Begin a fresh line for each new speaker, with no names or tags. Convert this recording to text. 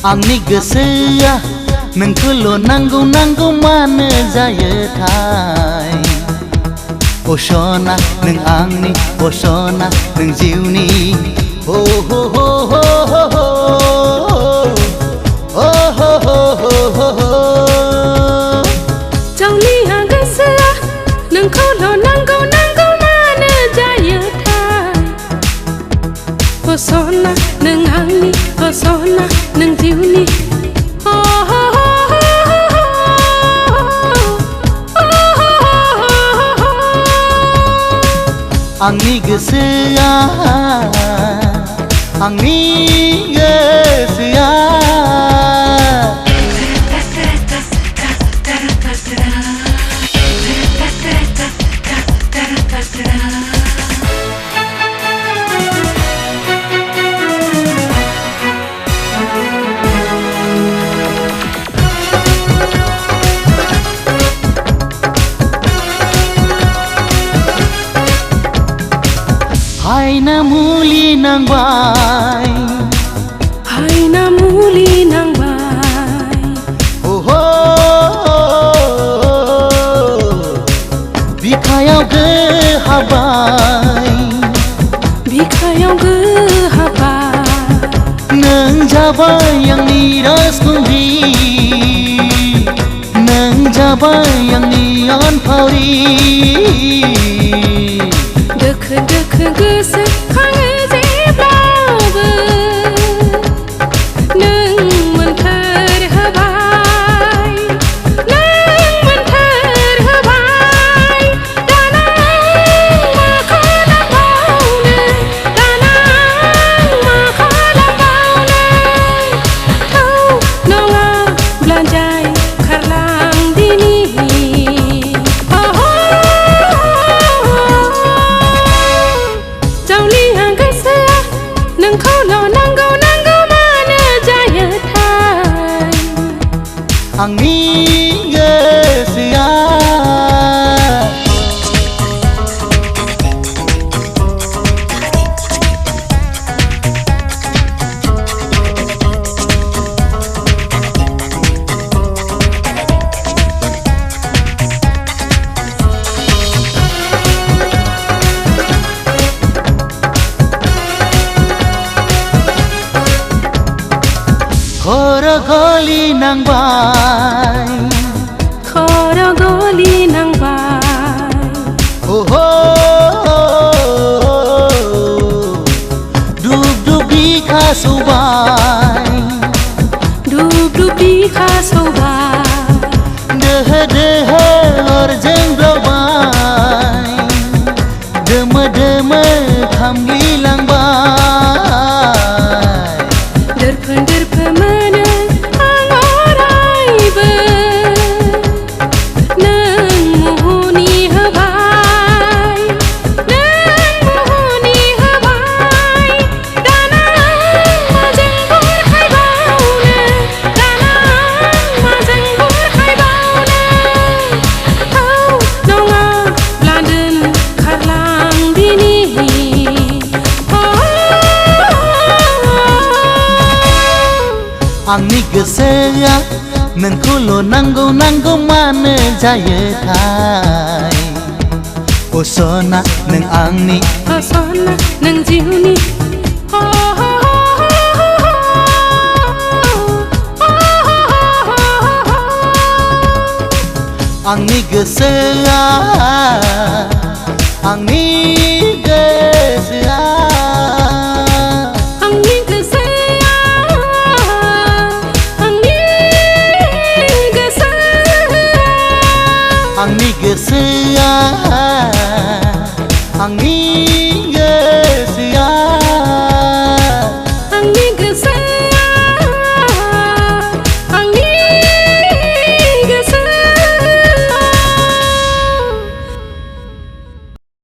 आंनि गोसोआ नोंखौल' नांगौ नांगौ मानो जायोथाय अ सना नों आंनि अ सना नों जिउनि हो हो हो हो हो हो हो हो हो
जावलिया गोसोआ नोंखौल' नांगौ नांगौ मानो जायोथाय अ सना नों आंनि अ सना नों जिउनि
आंनि गोसोआ आंनि गोसोआ हायना मुलि नांबाय
हायना मुलि नांबाय
ओहो बिखायाव गोहाबाय
बिखायाव गोहाबाय
नों जाबाय आंनि राजकुमारी नों जाबाय आंनि अनफावरि
दोखो दोखो गोसोखाङो जेब्लाबो नों मोन्थोर होबाय नों मोन्थोर होबाय दाना मा खालामबावनो दाना मा खालामबावनो थौ नङाब्ला जाय खारलांदिनि नोंखौल' नांगौ नांगौ मानो जायोथाय
आंनि गोसोआ खर' गलि नांबाय
खर' गलि नांबाय
ओहो दुब दुब बिखा सौबाय
दुब दुब बिखा सौबाय
दोहो दोहो अरजों ब्लावबाय दोमो दोमो खामग्लिलांबाय
दोरफो दोरफो मोनो आं अरायबो नों मुहुनि होबाय नों मुहुनि होबाय दाना माजों बुरखायबावनो दाना माजों बुरखायबावनो थौ नङाब्ला दोनखारलांदिनि
आंनि गोसोआ नोंखौल' नांगौ नांगौ मानो जायोथाय अ सना नों आंनि
अ सना नों जिउनि
आंनि गोसोआ आंनि गोसोआ
आंनि गोसोआ आंनि गोसोआ
आंनि गोसोआ